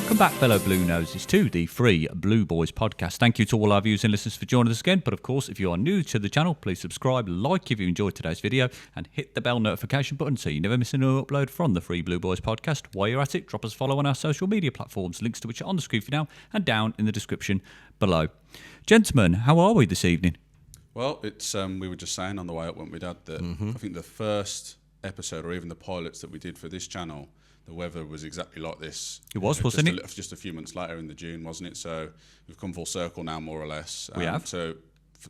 Welcome back, fellow Blue Noses, to the free Blue Boys podcast. Thank you to all our viewers and listeners for joining us again. But of course, if you are new to the channel, please subscribe, like if you enjoyed today's video, and hit the bell notification button so you never miss a new upload from the free Blue Boys podcast. While you're at it, drop us a follow on our social media platforms, links to which are on the screen for now and down in the description below. Gentlemen, how are we this evening? Well, it's we were just saying on the way up, weren't we, Dad, that I think the first episode or even the pilots that we did for this channel, the weather was exactly like this. It was, wasn't it? Just a few months later in the June, wasn't it? So we've come full circle now, more or less. We have. So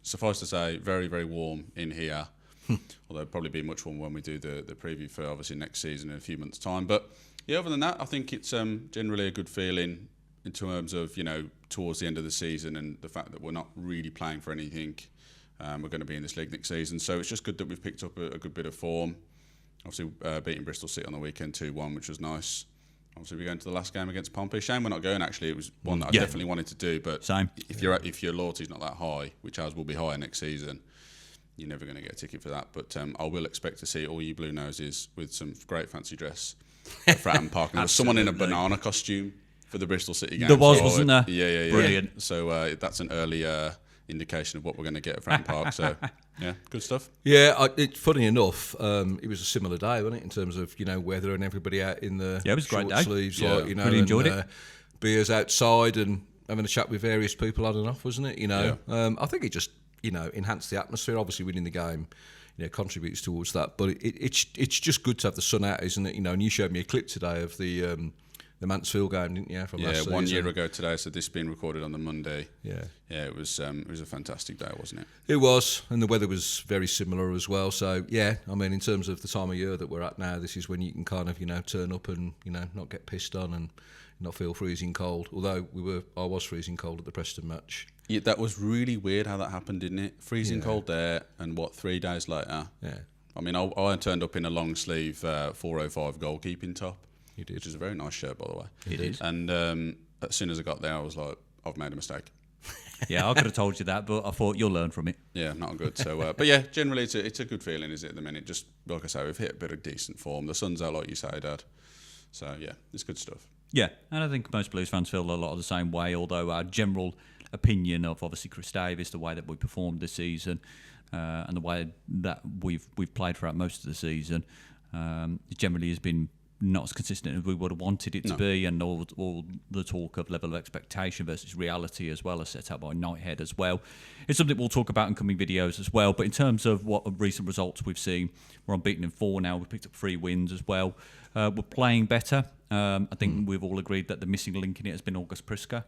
suffice to say, very, very warm in here. Although it'll probably be much warmer when we do the preview for obviously next season in a few months' time. But yeah, other than that, I think it's generally a good feeling in terms of, you know, towards the end of the season and the fact that we're not really playing for anything. We're going to be in this league next season. So it's just good that we've picked up a good bit of form. Obviously, beating Bristol City on the weekend 2-1, which was nice. Obviously, we're going to the last game against Pompey. Shame we're not going, actually. It was one that I definitely wanted to do. But same. If your loyalty's not that high, which ours will be higher next season, you're never going to get a ticket for that. But I will expect to see all you Blue Noses with some great fancy dress at Fratton Park. And there was someone in a banana costume for the Bristol City game. There was, wasn't there? Yeah. Brilliant. So that's an early indication of what we're going to get at Fratton Park. So, yeah, good stuff. Yeah, it's funny enough. It was a similar day, wasn't it, in terms of, you know, weather and everybody out in the it was a great day. sleeves, Yeah, like, you know, really enjoyed it. Beers outside and having a chat with various people on and off, wasn't it? You know, Yeah. I think it just, you know, enhanced the atmosphere. Obviously, winning the game, you know, contributes towards that. But it's just good to have the sun out, isn't it? You know, and you showed me a clip today of the Mansfield game, didn't you? From last season. 1 year ago today. So this being recorded on the Monday. Yeah, it was a fantastic day, wasn't it? it was, and the weather was very similar as well. So yeah, I mean, in terms of the time of year that we're at now, this is when you can kind of, you know, turn up and, you know, not get pissed on and not feel freezing cold. Although I was freezing cold at the Preston match. Yeah, that was really weird how that happened, didn't it? Freezing cold there, and 3 days later? Yeah, I mean, I turned up in a long sleeve 405 goalkeeping top. you did. Which is a very nice shirt, by the way. It is. And as soon as I got there, I was like, I've made a mistake. Yeah, I could have told you that, but I thought you'll learn from it. Yeah, not good. So, but yeah, generally it's a good feeling, is it, at the minute? Just like I say, we've hit a bit of decent form. The sun's out, like you say, Dad. So yeah, it's good stuff. Yeah, and I think most Blues fans feel a lot of the same way, although our general opinion of obviously Chris Davis, the way that we performed this season, and the way that we've played throughout most of the season, it generally has been not as consistent as we would have wanted it to be, and all the talk of level of expectation versus reality as well as set out by Knighthead as well. It's something we'll talk about in coming videos as well, but in terms of what recent results we've seen, we're unbeaten in 4 now, we've picked up 3 wins as well. We're playing better. I think we've all agreed that the missing link in it has been August Priska.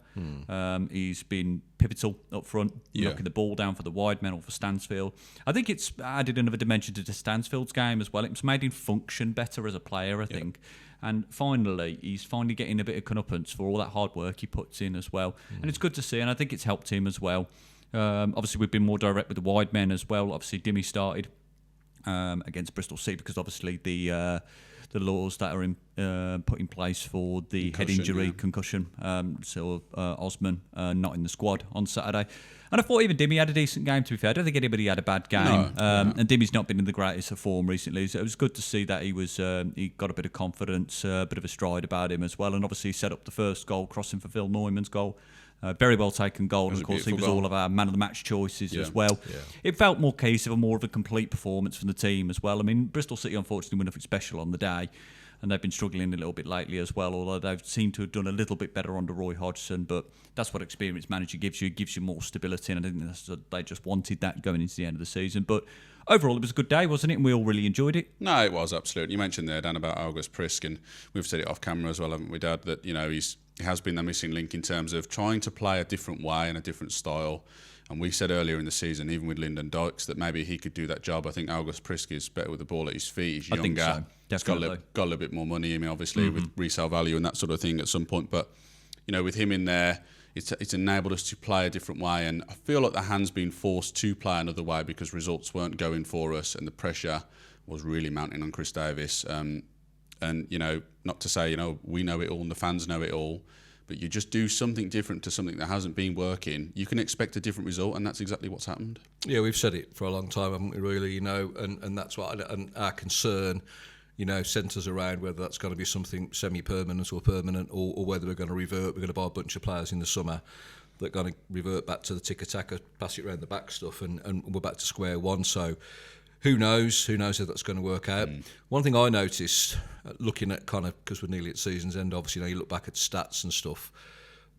He's been pivotal up front, knocking the ball down for the wide men or for Stansfield. I think it's added another dimension to Stansfield's game as well. It's made him function better as a player, I think. And finally, he's finally getting a bit of comeuppance for all that hard work he puts in as well. And it's good to see, and I think it's helped him as well. Obviously, we've been more direct with the wide men as well. Obviously, Dimmy started against Bristol City because obviously the laws that are put in place for the head injury, concussion. So Osman not in the squad on Saturday. And I thought even Dimmy had a decent game, to be fair. I don't think anybody had a bad game. And Dimmy's not been in the greatest of form recently. So it was good to see that he got a bit of confidence, a bit of a stride about him as well. And obviously he set up the first goal, crossing for Phil Neumann's goal. Very well taken goal, and of course he was all of our man of the match choices as well. Yeah. It felt more cohesive and more of a complete performance from the team as well. I mean, Bristol City unfortunately were nothing special on the day, and they've been struggling a little bit lately as well, although they've seemed to have done a little bit better under Roy Hodgson, but that's what experienced manager gives you. It gives you more stability, and I think they just wanted that going into the end of the season. But overall, it was a good day, wasn't it? And we all really enjoyed it. No, it was, absolutely. You mentioned there, Dan, about August Prisk, and we've said it off camera as well, haven't we, Dad, that, you know, he has been the missing link in terms of trying to play a different way and a different style. And we said earlier in the season, even with Lyndon Dykes, that maybe he could do that job. I think August Prisk is better with the ball at his feet. He's younger. I think so, definitely. He's got a little bit more money in him, obviously, with resale value and that sort of thing at some point. But, you know, with him in there, it's enabled us to play a different way. And I feel like the hand's been forced to play another way because results weren't going for us and the pressure was really mounting on Chris Davis. And, you know, not to say, you know, we know it all and the fans know it all, but you just do something different to something that hasn't been working, you can expect a different result, and that's exactly what's happened. Yeah, we've said it for a long time, haven't we, really, you know, and that's what, and our concern centres around whether that's going to be something semi-permanent or permanent, or whether we're going to revert. We're going to buy a bunch of players in the summer that are going to revert back to the tick-attacker, pass it around the back stuff, and we're back to square one. So who knows? Who knows if that's going to work out? One thing I noticed, looking at kind of, because we're nearly at season's end, obviously, you look back at stats and stuff,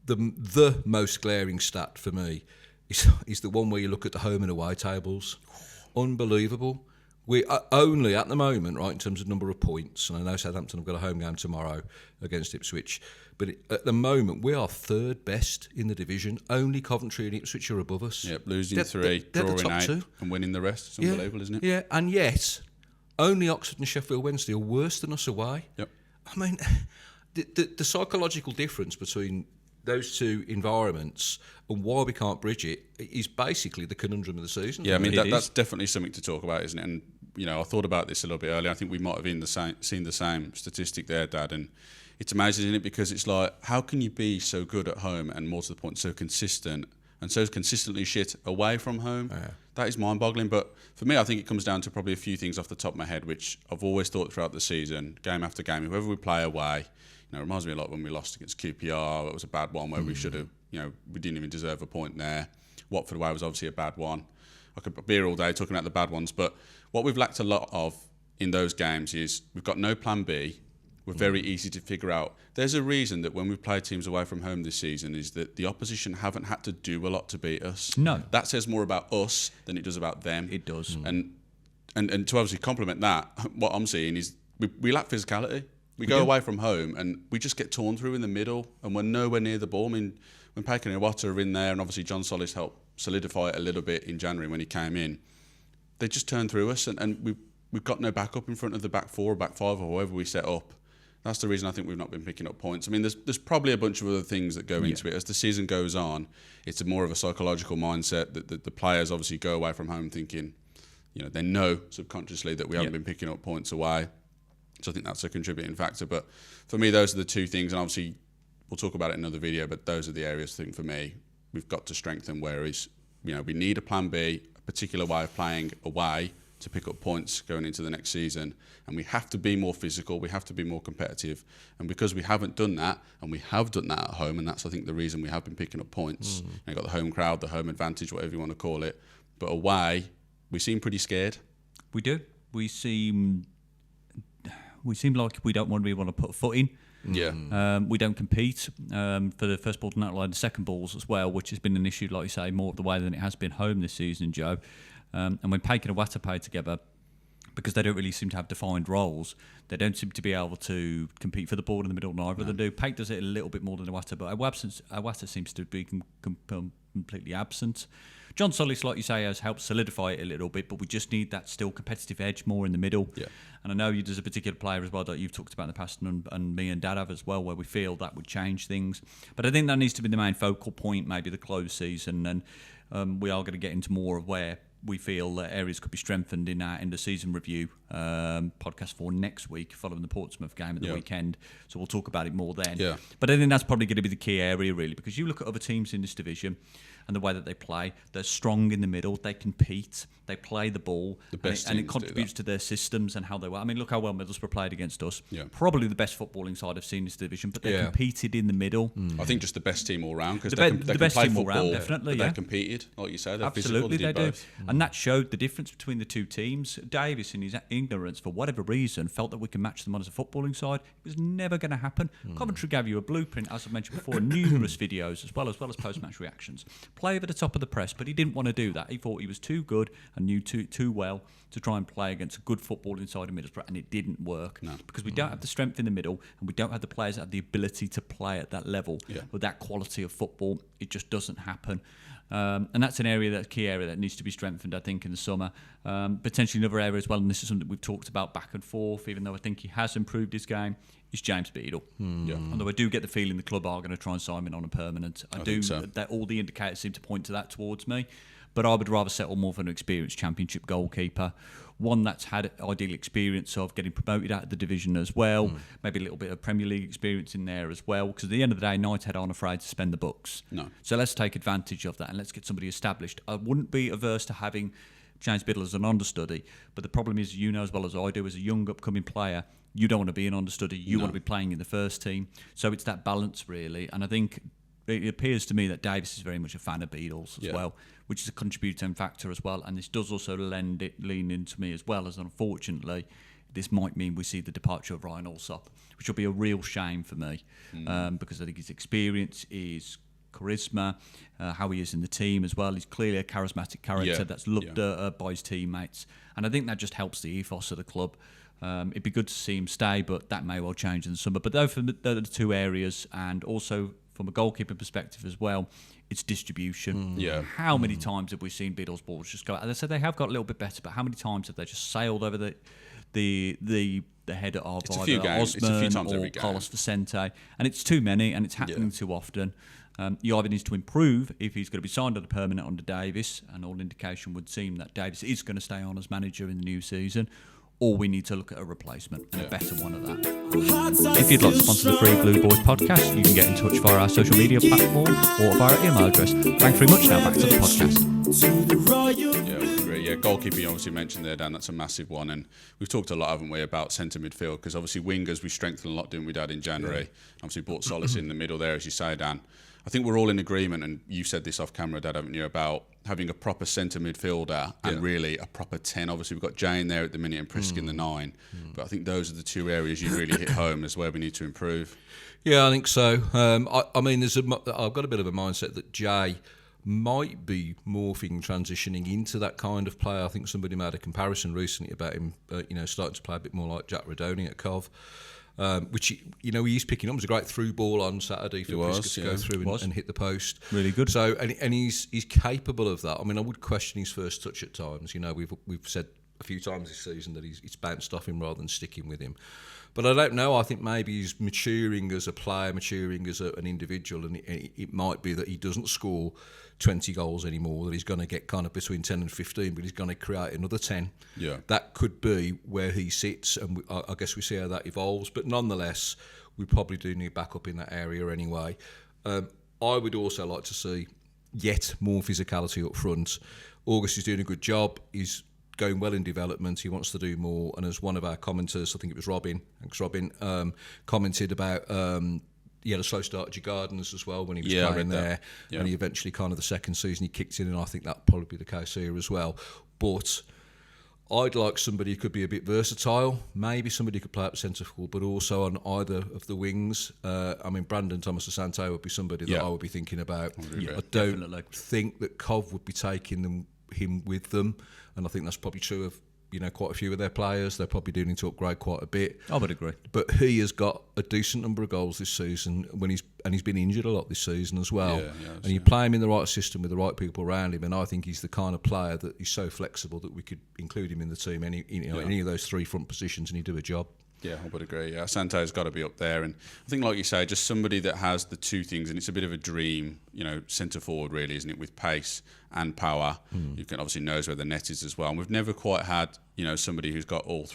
the most glaring stat for me is the one where you look at the home and away tables. Unbelievable. We are only at the moment, right, in terms of number of points, and I know Southampton have got a home game tomorrow against Ipswich, but at the moment we are third best in the division. Only Coventry and Ipswich are above us. Yep, losing three, drawing 8, and winning the rest. It's unbelievable, isn't it? Yeah, and yet only Oxford and Sheffield Wednesday are worse than us away. Yep. I mean, the psychological difference between those two environments and why we can't bridge it is basically the conundrum of the season. Yeah, I mean, that's definitely something to talk about, isn't it? And, I thought about this a little bit earlier. I think we might have seen the same statistic there, Dad. And it's amazing, isn't it? Because it's like, how can you be so good at home and, more to the point, so consistent and so consistently shit away from home? Yeah. That is mind-boggling. But for me, I think it comes down to probably a few things off the top of my head, which I've always thought throughout the season, game after game, whoever we play away, it reminds me a lot when we lost against QPR. It was a bad one where we should have, we didn't even deserve a point there. Watford away was obviously a bad one. I could be here all day talking about the bad ones, but what we've lacked a lot of in those games is we've got no plan B. We're very easy to figure out. There's a reason that when we've played teams away from home this season is that the opposition haven't had to do a lot to beat us. No. That says more about us than it does about them. It does. And to obviously complement that, what I'm seeing is we lack physicality. We go away from home and we just get torn through in the middle and we're nowhere near the ball. I mean, when Paken and Iwata are in there, and obviously John Solis helped solidify it a little bit in January when he came in, they just turn through us and we've got no backup in front of the back four or back five or whoever we set up. That's the reason I think we've not been picking up points. I mean, there's probably a bunch of other things that go into it. As the season goes on, it's more of a psychological mindset that the players obviously go away from home thinking, they know subconsciously that we haven't been picking up points away. So I think that's a contributing factor. But for me, those are the two things. And obviously, we'll talk about it in another video, but those are the areas I think for me we've got to strengthen. Whereas, we need a plan B, a particular way of playing away to pick up points going into the next season. And we have to be more physical. We have to be more competitive. And because we haven't done that, and we have done that at home, and that's, I think, the reason we have been picking up points. You've got the home crowd, the home advantage, whatever you want to call it. But away, we seem pretty scared. We do. We seem like we don't really want to put a foot in. Yeah. We don't compete for the first ball to net line, the second balls as well, which has been an issue, like you say, more of the way than it has been home this season, Joe. And when Paken and Iwata play together, because they don't really seem to have defined roles, they don't seem to be able to compete for the ball in the middle, neither of them do. Paken does it a little bit more than Iwata, but Iwata seems to be completely absent. John Solis, like you say, has helped solidify it a little bit, but we just need that still competitive edge more in the middle. Yeah. And I know there's a particular player as well that you've talked about in the past, and me and Dad have as well, where we feel that would change things. But I think that needs to be the main focal point, maybe the close season, and we are going to get into more of where we feel that areas could be strengthened in our end of season review podcast for next week, following the Portsmouth game at the weekend. So we'll talk about it more then. Yeah. But I think that's probably going to be the key area, really, because you look at other teams in this division and the way that they play, they're strong in the middle, they compete, they play the ball, and it contributes to their systems and how they work. I mean, look how well Middlesbrough played against us. Yeah. Probably the best footballing side I've seen in this division, but they competed in the middle. I think just the best team all round, because the they best can play team all football, round, definitely. But they competed, like you said. Absolutely, they do. Both. And that showed the difference between the two teams. Davis, in his ignorance, for whatever reason, felt that we could match them on as a footballing side. It was never going to happen. Coventry gave you a blueprint, as I mentioned before, numerous videos as well as post-match reactions. Play over the top of the press, but he didn't want to do that. He thought he was too good and knew too well to try and play against a good footballing side of Middlesbrough, and it didn't work because we don't have the strength in the middle, and we don't have the players that have the ability to play at that level with that quality of football. It just doesn't happen. And that's an area, that key area that needs to be strengthened, I think, in the summer. Potentially another area as well, and this is something we've talked about back and forth, even though I think he has improved his game, is James Beadle. Although I do get the feeling the club are going to try and sign him on a permanent. I do. So. That all the indicators seem to point to that towards me. But I would rather settle more for an experienced Championship goalkeeper, one that's had ideal experience of getting promoted out of the division as well, maybe a little bit of Premier League experience in there as well, because at the end of the day, Knighthead aren't afraid to spend the bucks. No. So let's take advantage of that and let's get somebody established. I wouldn't be averse to having James Biddle as an understudy. But the problem is, you know as well as I do, as a young upcoming player, you don't want to be an understudy. You want to be playing in the first team. So it's that balance, really. And I think it appears to me that Davis is very much a fan of Beatles as well, which is a contributing factor as well. And this does also lean into me as well, as unfortunately, this might mean we see the departure of Ryan Allsop, which will be a real shame for me, because I think his experience, his charisma, how he is in the team as well. He's clearly a charismatic character that's loved by his teammates. And I think that just helps the ethos of the club. It'd be good to see him stay, but that may well change in the summer. But those are the two areas, and also from a goalkeeping perspective as well, it's distribution. How many times have we seen Beatles balls just go out? As I said, they have got a little bit better, but how many times have they just sailed over the header of either Osman or Carlos Vicente? And it's too many, and it's happening too often. He either needs to improve if he's going to be signed on a permanent under Davis, and all indication would seem that Davis is going to stay on as manager in the new season, or we need to look at a replacement, and a better one at that. If you'd like to sponsor the Free Blue Boys podcast, you can get in touch via our social media platform or via our email address. Thanks very much. Now back to the podcast. Yeah, I agree. Yeah, goalkeeping you obviously mentioned there, Dan. That's a massive one, and we've talked a lot, haven't we, about centre midfield, because obviously wingers we strengthened a lot, didn't we, Dad, in January. Obviously brought Solace in the middle there, as you say, Dan. I think we're all in agreement, and you said this off camera, Dad, haven't you, about having a proper centre midfielder and really a proper 10. Obviously, we've got Jane there at the minute and Prisk in the 9. But I think those are the two areas you really hit home as where we need to improve. Yeah, I think so. I mean, I've got a bit of a mindset that Jay might be morphing, transitioning into that kind of player. I think somebody made a comparison recently about him, starting to play a bit more like Jack Redoni at Cov. Which he's picking up. It was a great through ball on Saturday for Priska to go through and hit the post. Really good. So and he's capable of that. I mean, I would question his first touch at times. We've said a few times this season that it's bounced off him rather than sticking with him. But I don't know. I think maybe he's maturing as a player, maturing as an individual, and it might be that he doesn't score 20 goals anymore, that he's going to get kind of between 10 and 15, but he's going to create another 10. Yeah. That could be where he sits, and I guess we see how that evolves. But nonetheless, we probably do need backup in that area anyway. I would also like to see yet more physicality up front. August is doing a good job. He's going well in development. He wants to do more. And as one of our commenters, I think it was Robin, commented about... he had a slow start at Gardens as well when he was playing there. Yeah. And he eventually, kind of the second season, he kicked in, and I think that'll probably be the case here as well. But I'd like somebody who could be a bit versatile. Maybe somebody who could play up centre forward, but also on either of the wings. I mean, Brandon Thomas Asante would be somebody that I would be thinking about. I don't think that Cov would be taking him with them, and I think that's probably true of quite a few of their players. They're probably doing to upgrade quite a bit. I would agree. But he has got a decent number of goals this season he's been injured a lot this season as well. And you play him in the right system with the right people around him, and I think he's the kind of player that is so flexible that we could include him in the team any of those three front positions, and he'd do a job. Yeah, I would agree. Yeah, Santo's got to be up there, and I think, like you say, just somebody that has the two things, and it's a bit of a dream, centre forward, really, isn't it? With pace and power, you can obviously knows where the net is as well. And we've never quite had, somebody who's got all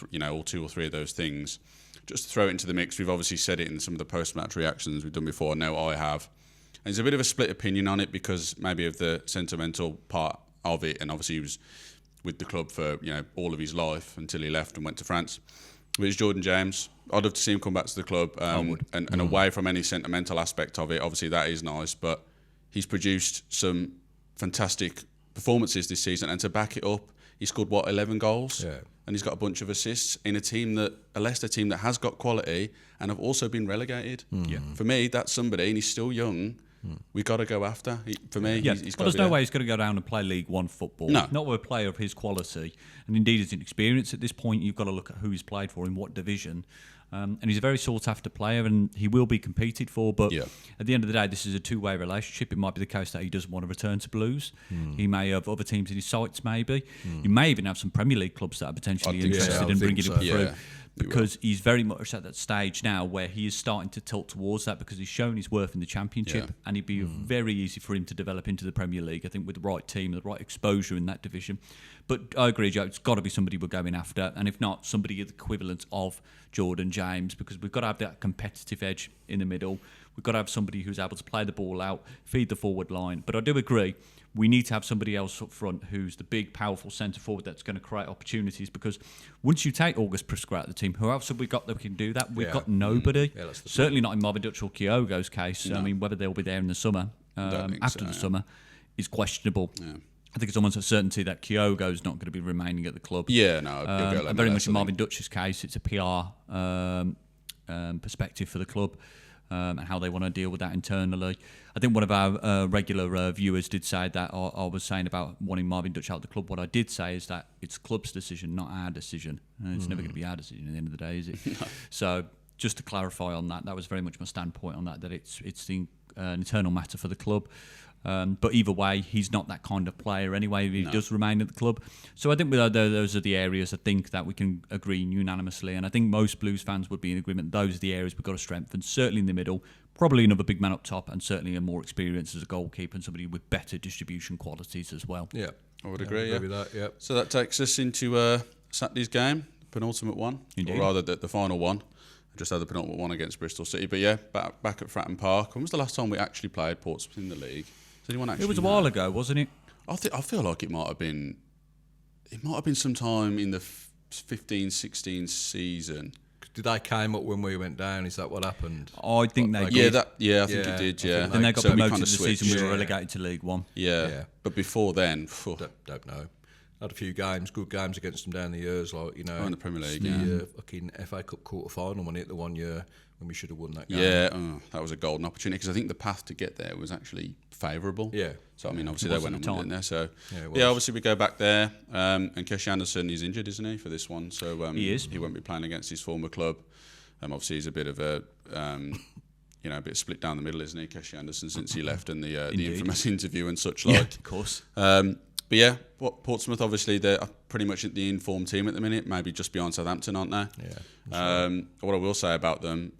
two or three of those things. Just to throw it into the mix, we've obviously said it in some of the post-match reactions we've done before. No, I have. And there's a bit of a split opinion on it because maybe of the sentimental part of it, and obviously he was with the club for all of his life until he left and went to France. But it's Jordan James. I'd love to see him come back to the club and away from any sentimental aspect of it. Obviously, that is nice, but he's produced some fantastic performances this season. And to back it up, he scored, 11 goals? Yeah. And he's got a bunch of assists in a Leicester team that has got quality and have also been relegated. Yeah. For me, that's somebody, and he's still young, we've got to go after. He's got there's no way he's going to go down and play League One football. No. Not with a player of his quality. And indeed his inexperience at this point, you've got to look at who he's played for in what division. And he's a very sought-after player, and he will be competed for. But at the end of the day, this is a two-way relationship. It might be the case that he doesn't want to return to Blues. He may have other teams in his sights, maybe. You may even have some Premier League clubs that are potentially interested in bringing him through. Because he's very much at that stage now where he is starting to tilt towards that, because he's shown his worth in the Championship, and it'd be very easy for him to develop into the Premier League, I think, with the right team, the right exposure in that division. But I agree, Joe, it's got to be somebody we're going after, and if not, somebody the equivalent of Jordan James, because we've got to have that competitive edge in the middle. We've got to have somebody who's able to play the ball out, feed the forward line. But I do agree, we need to have somebody else up front who's the big, powerful centre forward that's going to create opportunities, because once you take August Prisker out of the team, who else have we got that can do that? We've got nobody. Yeah, that's the Certainly not in Marvin Dutch or Kyogo's case. No. I mean, whether they'll be there in the summer, after the summer, is questionable. Yeah. I think it's almost a certainty that Kyogo's not going to be remaining at the club. Yeah, no. And very much in Marvin Dutch's case, it's a PR perspective for the club. And how they want to deal with that internally. I think one of our regular viewers did say that I was saying about wanting Marvin Dutch out of the club. What I did say is that it's club's decision, not our decision. It's never going to be our decision at the end of the day, is it? No. So just to clarify on that was very much my standpoint on that it's an internal matter for the club. But either way, he's not that kind of player anyway. He does remain at the club. So I think those are the areas I think that we can agree unanimously. And I think most Blues fans would be in agreement. Those are the areas we've got to strengthen. Certainly in the middle, probably another big man up top, and certainly a more experience as a goalkeeper and somebody with better distribution qualities as well. Yeah, I would agree. With that, yeah. So that takes us into Saturday's game, penultimate one, Indeed. or rather the final one. I just had the penultimate one against Bristol City. But yeah, back at Fratton Park. When was the last time we actually played Portsmouth in the league? Does anyone actually It was a while ago, wasn't it? I feel like it might have been sometime in the 15-16 season. Did they came up when we went down? Is that what happened? I think they I did. think it did. Yeah, Then they got so promoted kind the of season we switched. were relegated to League One. Yeah, but before then, Don't know. Had a few good games against them down the years, like in the Premier League. The fucking FA Cup quarter final, wasn't it? The 1 year when we should have won that game. Yeah, that was a golden opportunity, because I think the path to get there was actually favourable. Yeah. So I mean, obviously they went on there. So yeah, obviously we go back there, and Kesh Anderson is injured, isn't he, for this one? So he is. He won't be playing against his former club. Obviously he's a bit of a a bit split down the middle, isn't he, Kesh Anderson, since he left, and the infamous interview and such like. Yeah, of course. But yeah, Portsmouth, obviously, they're pretty much the informed team at the minute, maybe just behind Southampton, aren't they? Yeah. What I will say about them,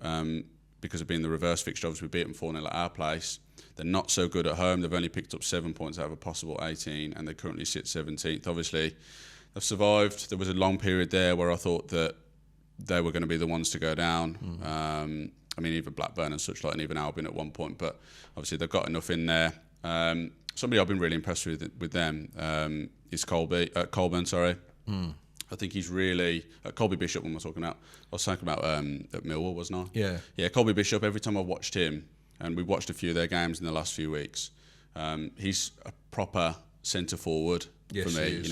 because of being the reverse fixture, obviously we beat them 4-0 at our place. They're not so good at home. They've only picked up 7 points out of a possible 18, and they currently sit 17th. Obviously, they've survived. There was a long period there where I thought that they were going to be the ones to go down. I mean, even Blackburn and such like, and even Albion at one point, but obviously they've got enough in there. Somebody I've been really impressed with them is Colburn. Sorry, I think he's really Colby Bishop. When we're talking about, I was talking about at Millwall, wasn't I? Yeah. Colby Bishop. Every time I watched him, and we watched a few of their games in the last few weeks, he's a proper centre forward for me. He's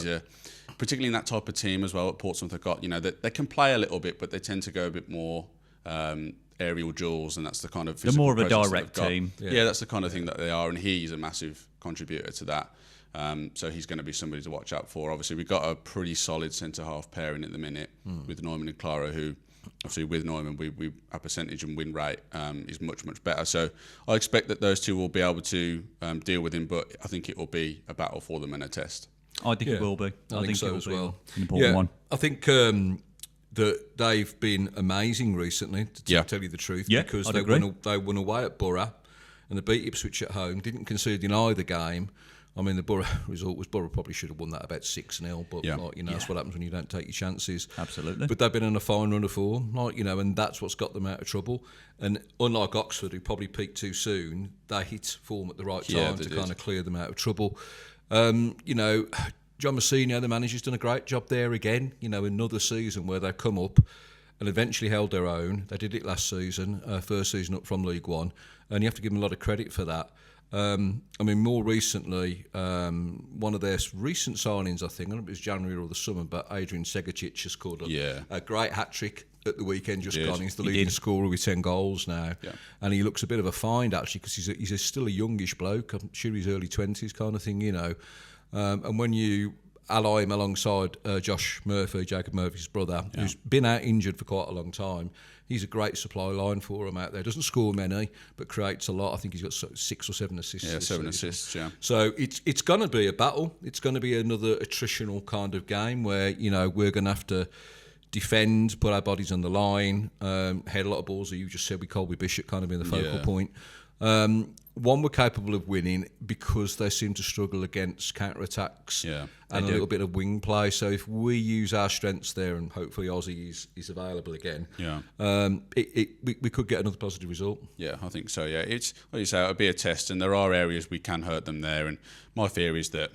a particularly in that type of team as well. At Portsmouth, they've got they can play a little bit, but they tend to go a bit more. Aerial duels, and that's the kind of they're more of a presence direct team. Yeah, that's the kind of thing that they are, and he's a massive contributor to that. So he's going to be somebody to watch out for. Obviously, we've got a pretty solid centre-half pairing at the minute with Neumann and Clara, who obviously with Neumann, our percentage and win rate is much, much better. So I expect that those two will be able to deal with him, but I think it will be a battle for them and a test. I think it will be. I think so it will as be well. An important one. I think that they've been amazing recently, to tell you the truth, because they won away at Borough and they beat Ipswich at home, didn't concede in either game. I mean, the Borough result was Borough probably should have won that about 6-0, but that's what happens when you don't take your chances. Absolutely. But they've been on a fine run of form, and that's what's got them out of trouble. And unlike Oxford, who probably peaked too soon, they hit form at the right time to kind of clear them out of trouble. John Messina, the manager's done a great job there again. Another season where they've come up and eventually held their own. They did it last season, first season up from League One, and you have to give them a lot of credit for that. More recently, one of their recent signings, I think, I don't know if it was January or the summer, but Adrian Segacic has scored a great hat-trick at the weekend just gone. He's the leading scorer with 10 goals now. Yeah. And he looks a bit of a find, actually, because he's still a youngish bloke. I'm sure he's early 20s kind of thing, And when you ally him alongside Josh Murphy, Jacob Murphy's brother, who's been out injured for quite a long time, he's a great supply line for him out there. Doesn't score many, but creates a lot. I think he's got 6 or 7 assists. Yeah, 7 assists, yeah. So it's going to be a battle. It's going to be another attritional kind of game where, we're going to have to defend, put our bodies on the line, head a lot of balls, as you just said, with Colby Bishop kind of being the focal point. One were capable of winning because they seem to struggle against counter-attacks and a little bit of wing play. So if we use our strengths there, and hopefully Aussie is available again, we could get another positive result. Yeah, I think so. Yeah, it's like you say, it'll be a test, and there are areas we can hurt them there. And my fear is that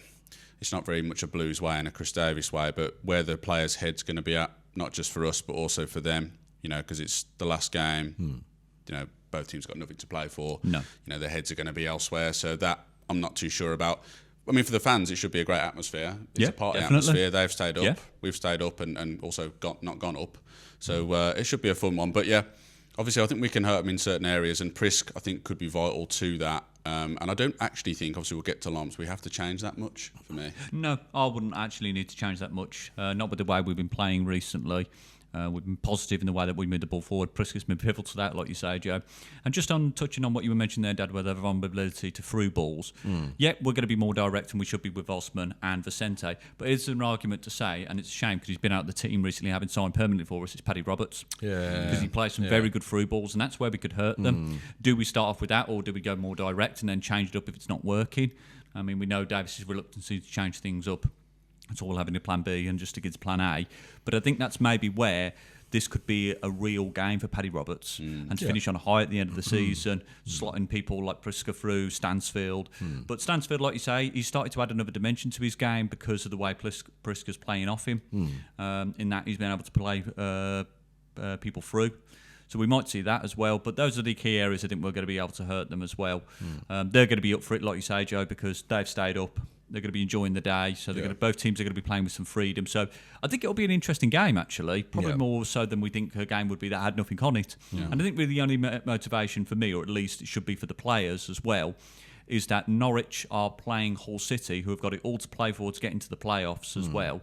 it's not very much a Blues way and a Chris Davis way, but where the players' head's going to be at, not just for us but also for them. You know, because it's the last game. You know, both teams got nothing to play for. No. You know, their heads are going to be elsewhere. So that I'm not too sure about. I mean, for the fans, it should be a great atmosphere. It's a party atmosphere. They've stayed up. We've stayed up and also not gone up. So it should be a fun one. But yeah, obviously I think we can hurt them in certain areas. And Prisk, I think, could be vital to that. And I don't actually think, obviously we'll get to Loms, we have to change that much for me. No, I wouldn't actually need to change that much. Not with the way we've been playing recently. We've been positive in the way that we moved the ball forward. Prisk has been pivotal to that, like you say, Joe. And just on touching on what you were mentioning there, Dad, with the vulnerability to through balls, we're going to be more direct than we should be with Osman and Vicente. But it's an argument to say, and it's a shame because he's been out of the team recently, having signed permanently for us, it's Paddy Roberts. Yeah. Because he plays some very good through balls, and that's where we could hurt them. Do we start off with that, or do we go more direct and then change it up if it's not working? I mean, we know Davis's reluctancy to change things up. It's all having a plan B and just against plan A. But I think that's maybe where this could be a real game for Paddy Roberts and to finish on a high at the end of the season, slotting people like Priska through, Stansfield. But Stansfield, like you say, he's started to add another dimension to his game because of the way Priska's playing off him, in that he's been able to play people through. So we might see that as well. But those are the key areas I think we're going to be able to hurt them as well. They're going to be up for it, like you say, Joe, because they've stayed up. They're going to be enjoying the day, so both teams are going to be playing with some freedom. So I think it'll be an interesting game, actually, probably more so than we think a game would be that had nothing on it. And I think really the only motivation for me, or at least it should be for the players as well, is that Norwich are playing Hull City, who have got it all to play for to get into the playoffs as well.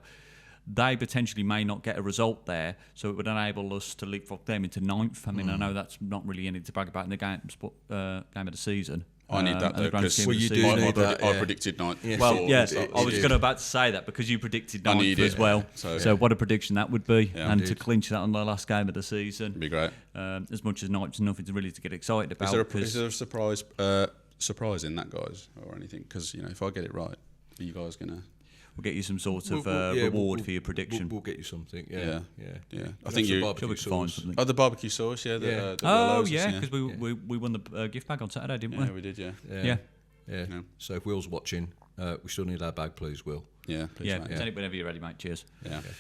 They potentially may not get a result there, so it would enable us to leapfrog them into 9th. I mean, I know that's not really anything to brag about in the game of the season. I need that though, because I predicted 9th. Yeah. Well, I was going to about to say that because you predicted 9th as well. So what a prediction that would be, and to clinch that on the last game of the season, would be great. As much as 9th's nothing really to get excited about. Is there a surprise in that, guys, or anything? Because if I get it right, are you guys gonna? We'll get you some sort of reward for your prediction. We'll get you something. Yeah. I think you find something. Oh, the barbecue sauce, because we won the gift bag on Saturday, didn't we? Yeah, we did. Yeah. So if Will's watching, we still need our bag, please, Will. Yeah, please, mate. Send it whenever you're ready, mate. Cheers. Yeah. Okay.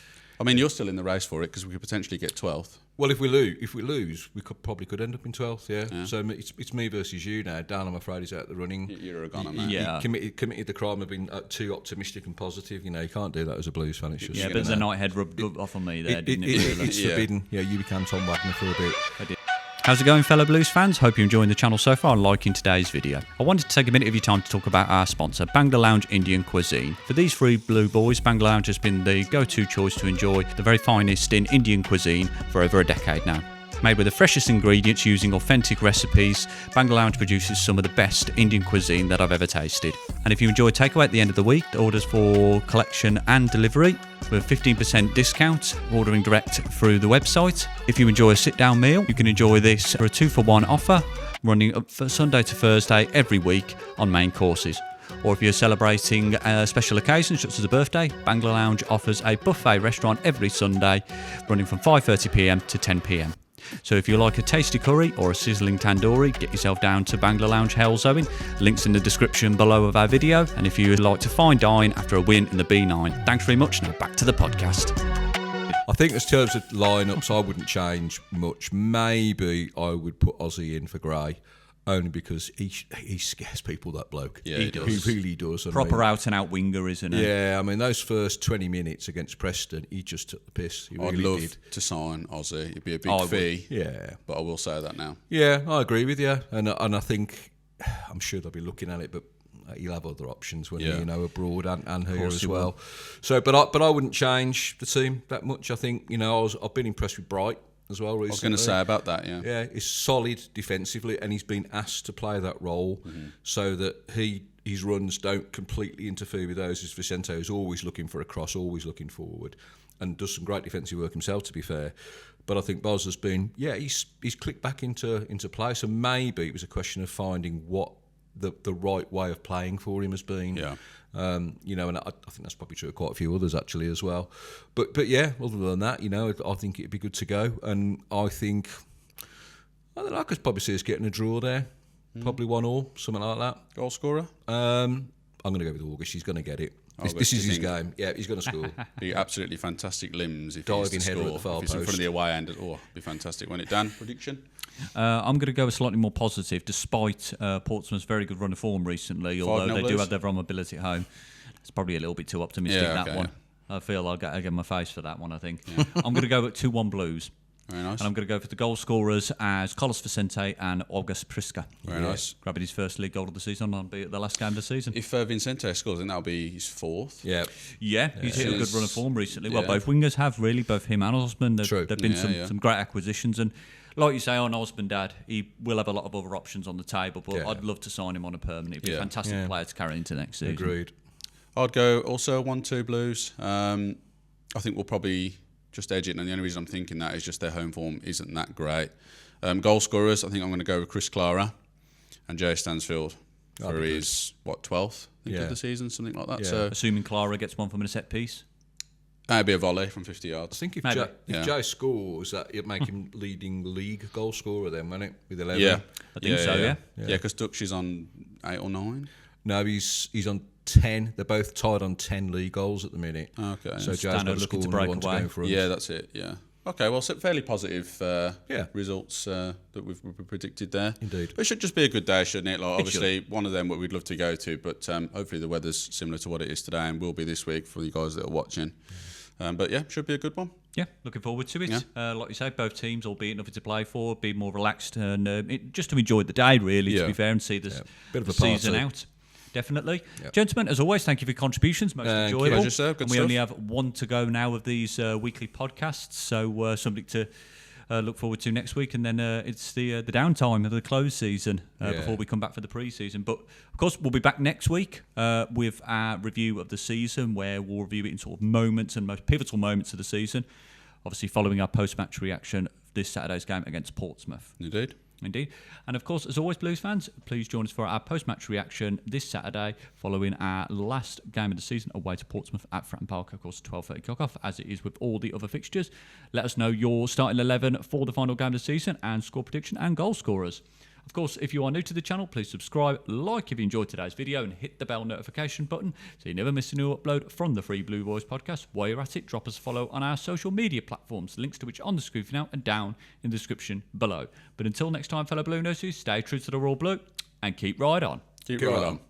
I mean, you're still in the race for it because we could potentially get 12th. Well, if we lose, we could end up in 12th. Yeah. So it's me versus you now. Dan, I'm afraid, is out the running. You're a goner, man. Yeah. Committed the crime of being too optimistic and positive. You can't do that as a Blues fan. It's just but the Nighthead rubbed off on me there, didn't it? It's forbidden. Yeah, you became Tom Wagner for a bit. I did. How's it going, fellow Blues fans? Hope you're enjoying the channel so far and liking today's video. I wanted to take a minute of your time to talk about our sponsor, Bangla Lounge Indian Cuisine. For these three Blue boys, Bangla Lounge has been the go-to choice to enjoy the very finest in Indian cuisine for over a decade now. Made with the freshest ingredients using authentic recipes, Bangla Lounge produces some of the best Indian cuisine that I've ever tasted. And if you enjoy takeaway at the end of the week, the orders for collection and delivery with a 15% discount, ordering direct through the website. If you enjoy a sit-down meal, you can enjoy this for a 2-for-1 offer, running up for Sunday to Thursday every week on main courses. Or if you're celebrating a special occasion, such as a birthday, Bangla Lounge offers a buffet restaurant every Sunday, running from 5:30pm to 10pm. So if you like a tasty curry or a sizzling tandoori, get yourself down to Bangla Lounge Hell's Owing. Links in the description below of our video. And if you would like to fine dine after a win in the B9. Thanks very much. Now back to the podcast. I think as terms of lineups, I wouldn't change much. Maybe I would put Ozzy in for Gray. Only because he scares people, that bloke. Yeah, he does. He really does. Proper out-and-out winger, isn't he? Yeah, I mean, those first 20 minutes against Preston, he just took the piss. He really I'd love to sign Ozzy. It'd be a big fee. Yeah. But I will say that now. Yeah, I agree with you. And I think, I'm sure they'll be looking at it, but he'll have other options when abroad and here as well. So, but I wouldn't change the team that much. I think, I've been impressed with Bright as well recently. I was going to say about that, Yeah, he's solid defensively, and he's been asked to play that role so that he his runs don't completely interfere with those as Vicente, who's always looking for a cross, always looking forward, and does some great defensive work himself, to be fair. But I think Boz has been, he's clicked back into play. So maybe it was a question of finding what the right way of playing for him has been. Yeah. And I think that's probably true of quite a few others actually as well. But yeah, other than that, I think it'd be good to go. And I don't know, I could probably see us getting a draw there. Probably 1-1, something like that. Goal scorer? I'm going to go with August. He's going to get it. This is his game. Yeah, he's going to score. Be absolutely fantastic limbs if Diving he's to header score. at the far if he's in post. front of the away end. Be fantastic. Won't it, Dan? Prediction? I'm going to go a slightly more positive, despite Portsmouth's very good run of form recently, although they do have their vulnerability at home. It's probably a little bit too optimistic, that one. Yeah. I feel I'll get my face for that one, I think. Yeah. I'm going to go at 2-1 Blues. Very nice. And I'm going to go for the goal scorers as Carlos Vicente and August Prisca. Very nice. Grabbing his first league goal of the season and be at the last game of the season. If Vicente scores, then that'll be his 4th. Yeah. Yeah, he's hit a good run of form recently. Well, both wingers have, really, both him and Osman. There've been some great acquisitions. And like you say on Osman, Dad, he will have a lot of other options on the table, but I'd love to sign him on a permanent. He'd be a fantastic player to carry into next season. Agreed. I'd go also 1-2 Blues. I think we'll probably just edge it, and the only reason I'm thinking that is just their home form isn't that great. Goal scorers, I think I'm going to go with Chris Clara and Jay Stansfield for his 12th of the season, something like that. Yeah. So assuming Clara gets one from a set piece. That'd be a volley from 50 yards. I think if Jay scores, it'd make him leading league goal scorer then, wouldn't it? With 11. Yeah, I think so. Yeah, because Dutch is on 8 or 9. No, he's on 10. They're both tied on 10 league goals at the minute. Okay. So Jay's got to score and one to go for us. Yeah, that's it. Yeah. Okay. Well, fairly positive results that we've predicted there. Indeed. But it should just be a good day, shouldn't it? Like, obviously, one of them we'd love to go to, but hopefully the weather's similar to what it is today and will be this week for you guys that are watching. But yeah, should be a good one. Yeah, looking forward to it. Yeah. Like you say, both teams, albeit nothing to play for, be more relaxed and just to enjoy the day, really, to be fair, and see this bit of a season out. Definitely. Yep. Gentlemen, as always, thank you for your contributions. Most enjoyable. Pleasure, sir. Good and we only have one to go now of these weekly podcasts, so something to look forward to next week. And then it's the downtime of the close season before we come back for the pre-season. But, of course, we'll be back next week with our review of the season, where we'll review it in sort of moments and most pivotal moments of the season, obviously following our post-match reaction of this Saturday's game against Portsmouth. Indeed. And of course, as always, Blues fans, please join us for our post-match reaction this Saturday following our last game of the season away to Portsmouth at Fratton Park, of course, 12:30 kickoff, as it is with all the other fixtures. Let us know your starting 11 for the final game of the season and score prediction and goal scorers. Of course, if you are new to the channel, please subscribe, like if you enjoyed today's video, and hit the bell notification button so you never miss a new upload from the Free Blue Boys podcast. While you're at it, drop us a follow on our social media platforms, links to which are on the screen for now and down in the description below. But until next time, fellow Blue Noses, stay true to the Royal Blue and keep right on. Keep right on.